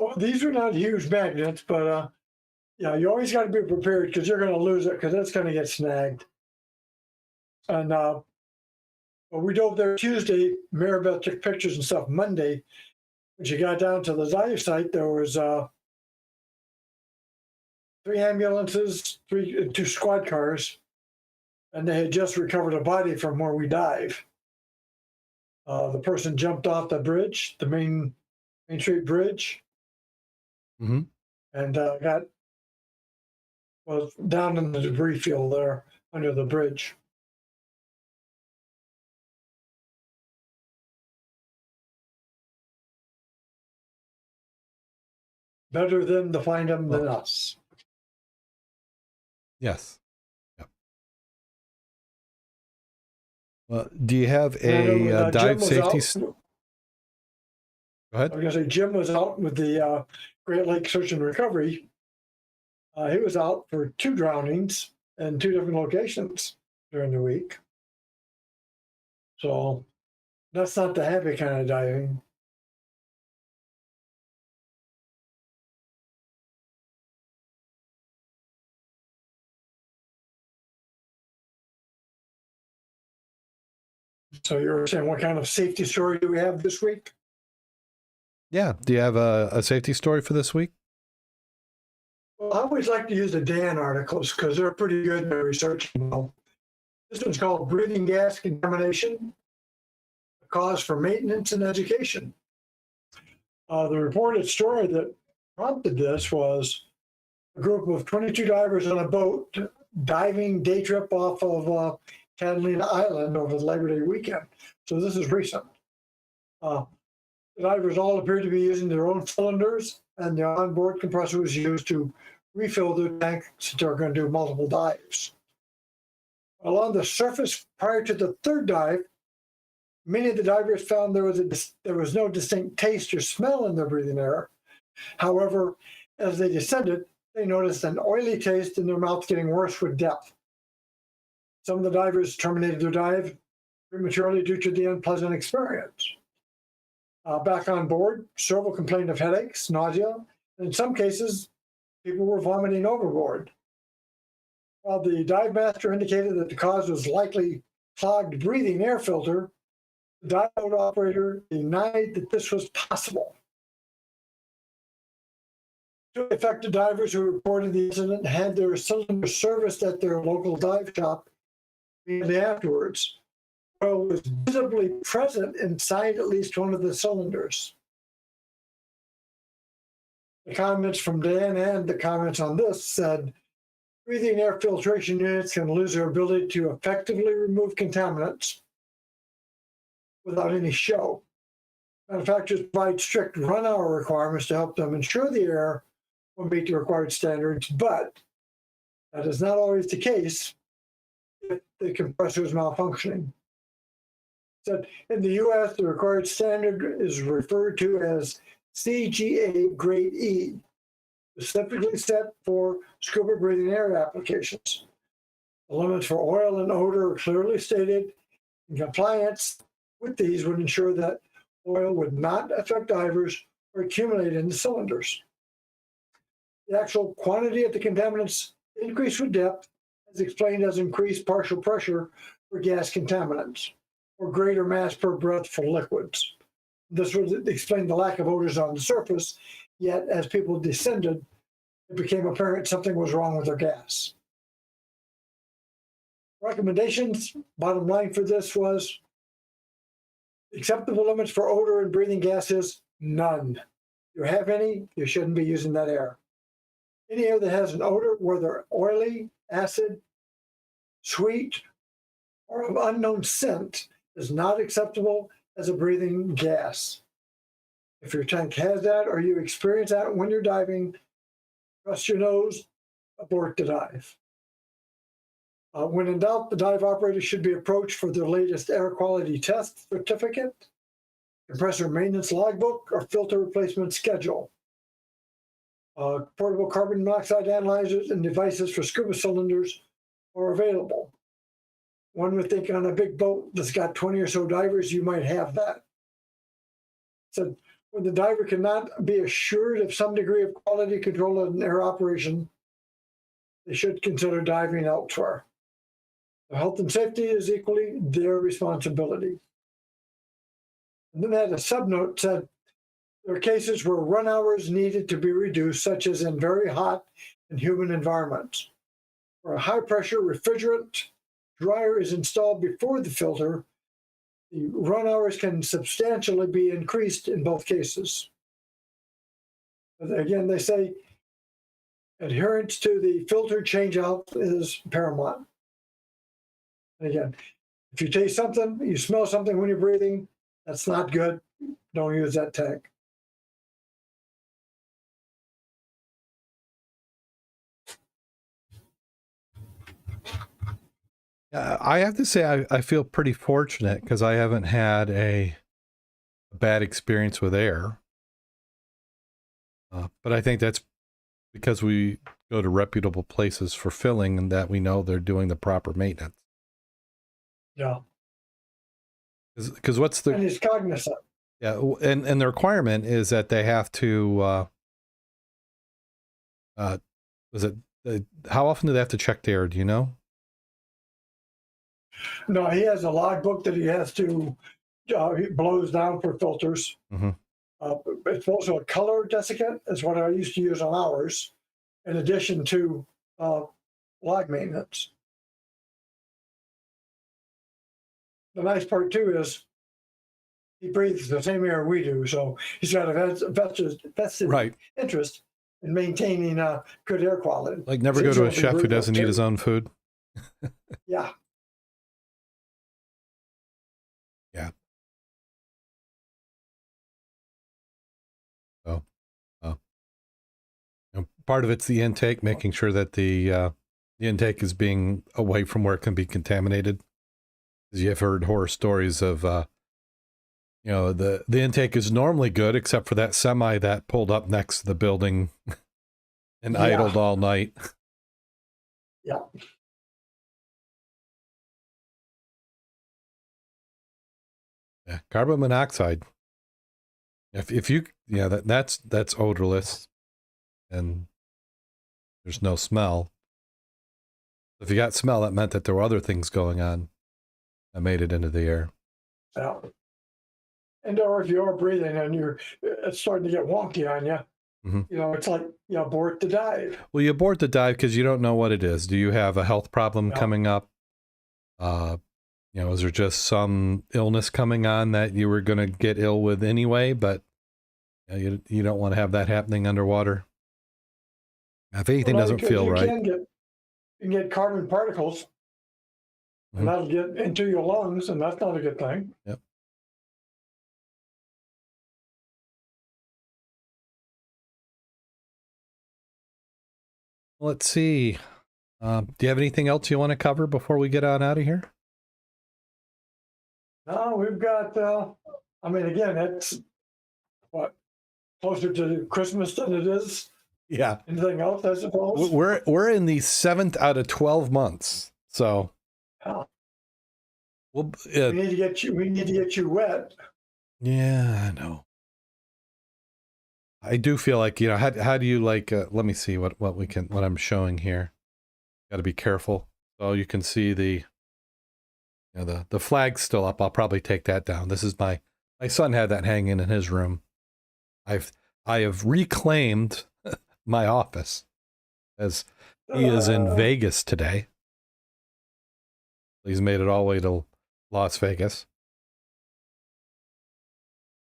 Well, these are not huge magnets, but yeah, you always got to be prepared because you're going to lose it because it's going to get snagged. And we dove there Tuesday. Maribel took pictures and stuff Monday. When she got down to the dive site, there was 3 ambulances, 2 squad cars, and they had just recovered a body from where we dive. The person jumped off the bridge, the Main Street Bridge, and was down in the debris field there under the bridge. Better them to find them than us. Yes. Yep. Well, do you have a dive safety? Go ahead. I was going to say Jim was out with the Great Lakes Search and Recovery. He was out for 2 drownings in 2 different locations during the week. So that's not the happy kind of diving. So you were saying, what kind of safety story do we have this week? Yeah. Do you have a safety story for this week? Well, I always like to use the Dan articles because they're pretty good in their research. This one's called Breathing Gas Contamination, a Cause for Maintenance and Education. The reported story that prompted this was a group of 22 divers on a boat diving day trip off of Catalina Island over the Labor Day weekend. So this is recent. The divers all appeared to be using their own cylinders, and the onboard compressor was used to refill their tank since they're going to do multiple dives. Along the surface prior to the 3rd dive, many of the divers found there was no distinct taste or smell in their breathing air. However, as they descended, they noticed an oily taste in their mouth getting worse with depth. Some of the divers terminated their dive prematurely due to the unpleasant experience. Back on board, several complained of headaches, nausea, and in some cases, people were vomiting overboard. While the dive master indicated that the cause was likely clogged breathing air filter, the dive boat operator denied that this was possible. 2 affected divers who reported the incident had their cylinder serviced at their local dive shop immediately afterwards. Oil was visibly present inside at least one of the cylinders. The comments from Dan and the comments on this said, breathing air filtration units can lose their ability to effectively remove contaminants without any show. Manufacturers provide strict run-hour requirements to help them ensure the air will meet the required standards, but that is not always the case if the compressor is malfunctioning. Said in the U.S., the required standard is referred to as CGA Grade E. specifically set for scuba breathing air applications. The limits for oil and odor are clearly stated, and compliance with these would ensure that oil would not affect divers or accumulate in the cylinders. The actual quantity of the contaminants increase with depth, as explained as increased partial pressure for gas contaminants, or greater mass per breath for liquids. This would explain the lack of odors on the surface, yet as people descended, it became apparent something was wrong with their gas. Recommendations, bottom line for this was acceptable limits for odor and breathing gases, none. If you have any, you shouldn't be using that air. Any air that has an odor, whether oily, acid, sweet, or of unknown scent, is not acceptable as a breathing gas. If your tank has that or you experience that when you're diving, trust your nose, abort the dive. When in doubt, the dive operator should be approached for their latest air quality test certificate, compressor maintenance logbook, or filter replacement schedule. Portable carbon monoxide analyzers and devices for scuba cylinders are available. One would think on a big boat that's got 20 or so divers, you might have that. So when the diver cannot be assured of some degree of quality control in air operation, they should consider diving elsewhere. The health and safety is equally their responsibility. And then they had a subnote said, there are cases where run hours needed to be reduced, such as in very hot and humid environments. Where a high pressure refrigerant dryer is installed before the filter, the run hours can substantially be increased in both cases. But again, they say adherence to the filter changeout is paramount. And again, if you taste something, you smell something when you're breathing, that's not good. Don't use that tank. I have to say I feel pretty fortunate because I haven't had a bad experience with air. But I think that's because we go to reputable places for filling and that we know they're doing the proper maintenance. Yeah. Because what's the... And he's cognizant. Yeah, and the requirement is that they have to... how often do they have to check the air? Do you know? No, he has a logbook that he has to, he blows down for filters. Mm-hmm. It's also a color desiccant, is what I used to use on ours, in addition to log maintenance. The nice part too is he breathes the same air we do, so he's got a vested Right. interest in maintaining good air quality. Like never go to a chef who doesn't eat his own food. Yeah. Yeah. Part of it's the intake, making sure that the intake is being away from where it can be contaminated. Because you've heard horror stories of, the intake is normally good, except for that semi that pulled up next to the building and idled all night. Yeah. Yeah, carbon monoxide. If you, that's odorless, and there's no smell. If you got smell, that meant that there were other things going on that made it into the air. Yeah. And or if you are breathing and it's starting to get wonky on you, mm-hmm. It's like you abort the dive. Well, you abort the dive because you don't know what it is. Do you have a health problem coming up? Is there just some illness coming on that you were going to get ill with anyway, but you don't want to have that happening underwater? If anything doesn't feel right. You can get carbon particles, and that'll get into your lungs, and that's not a good thing. Yep. Let's see. Do you have anything else you want to cover before we get on out of here? No, we've got, again, it's closer to Christmas than it is Yeah. Anything else, I suppose? We're in the 7th out of 12 months. So we'll, we need to get you wet. Yeah, I know. I do feel like, how do you like, let me see what I'm showing here. Got to be careful. So you can see the flag's still up. I'll probably take that down. This is my son had that hanging in his room. I have reclaimed my office as he is in Vegas today. He's made it all the way to Las Vegas.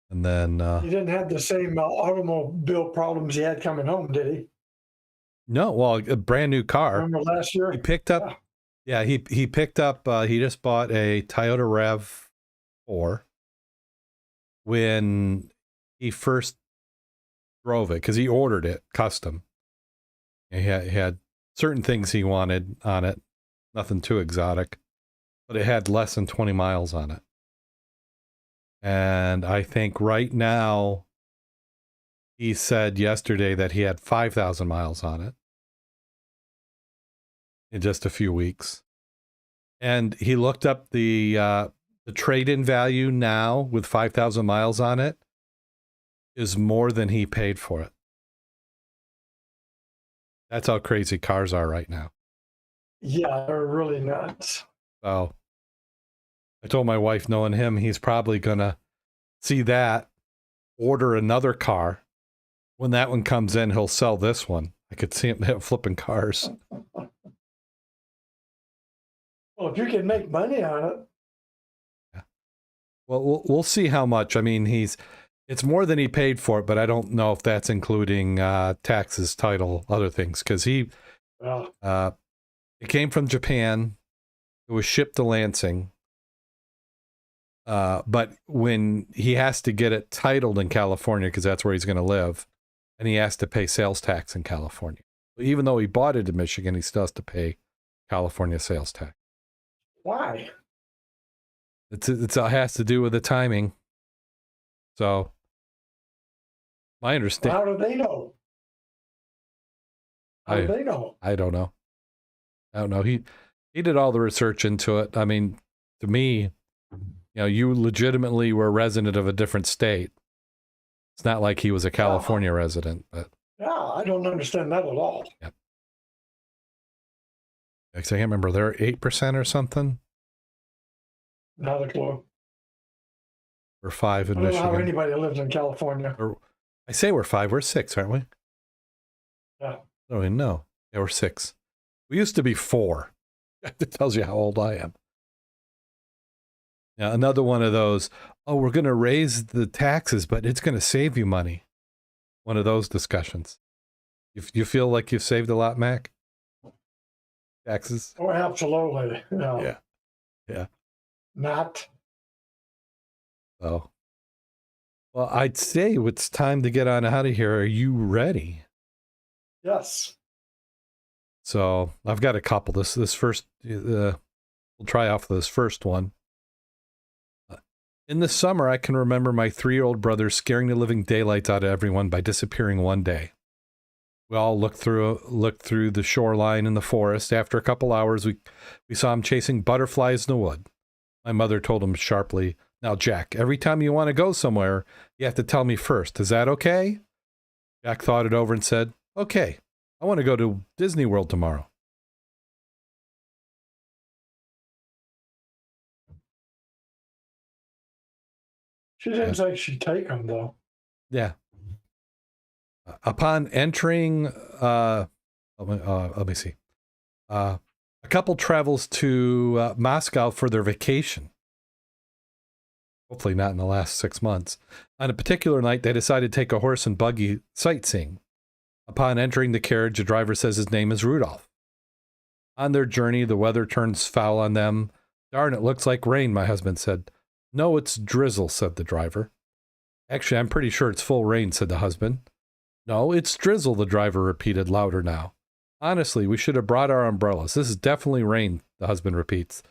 And then he didn't have the same automobile problems he had coming home, did he? No, well, a brand new car. Remember last year? He picked up, he picked up, he just bought a Toyota RAV4 when he first drove it, because he ordered it custom. He had certain things he wanted on it, nothing too exotic, but it had less than 20 miles on it. And I think right now, he said yesterday that he had 5,000 miles on it in just a few weeks. And he looked up the trade-in value now with 5,000 miles on it is more than he paid for it. That's how crazy cars are right now. Yeah, they're really nuts. So I told my wife, knowing him, he's probably going to see that, order another car. When that one comes in, he'll sell this one. I could see him flipping cars. Well, if you can make money on it. Yeah. Well, we'll see how much. I mean, it's more than he paid for it, but I don't know if that's including taxes, title, other things, because it came from Japan. It was shipped to Lansing. But when he has to get it titled in California, because that's where he's going to live, and he has to pay sales tax in California. Even though he bought it in Michigan, he still has to pay California sales tax. Why? It has to do with the timing. So, my understanding. How do they know? How do they know? I don't know. He did all the research into it. I mean, to me, you legitimately were a resident of a different state. It's not like he was a California resident, but yeah, I don't understand that at all. Yep. I can't remember. They're 8% or something. Not a clue. We're 5 in I don't Michigan. know how anybody lives in California. I say we're 5. We're 6, aren't we? Yeah. I don't even know. Yeah, we're 6. We used to be 4. That tells you how old I am. Now, another one of those, we're going to raise the taxes, but it's going to save you money. One of those discussions. You feel like you've saved a lot, Mac? Taxes? Oh, absolutely. No. Yeah. Not. Oh. Well, I'd say it's time to get on out of here. Are you ready? Yes. So I've got a couple. This first, we'll try off this first one. In the summer, I can remember my 3-year-old brother scaring the living daylights out of everyone by disappearing one day. We all looked through the shoreline in the forest. After a couple hours, we saw him chasing butterflies in the wood. My mother told him sharply, "Now, Jack, every time you want to go somewhere, you have to tell me first. Is that okay?" Jack thought it over and said, "Okay, I want to go to Disney World tomorrow." She didn't say she'd take him, though. Yeah. Upon entering, let me see. A couple travels to Moscow for their vacation. Hopefully not in the last 6 months. On a particular night, they decided to take a horse and buggy sightseeing. Upon entering the carriage, the driver says his name is Rudolph. On their journey, the weather turns foul on them. "Darn, it looks like rain," my husband said. "No, it's drizzle," said the driver. "Actually, I'm pretty sure it's full rain," said the husband. "No, it's drizzle," the driver repeated louder now. "Honestly, we should have brought our umbrellas. This is definitely rain," the husband repeats.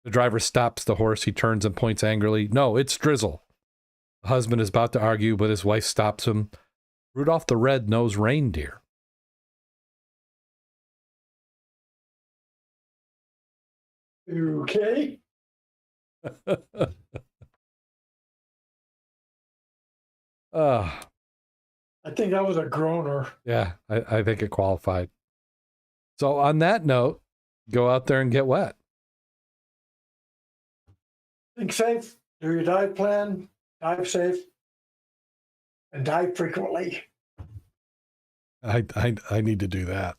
The driver stops the horse. He turns and points angrily. "No, it's drizzle." The husband is about to argue, but his wife stops him. "Rudolph the Red-Nosed Reindeer. Okay. Ah, I think that was a groaner. yeah, I think it qualified. So on that note, go out there and get wet. Think safe, do your dive plan, dive safe, and dive frequently. I need to do that.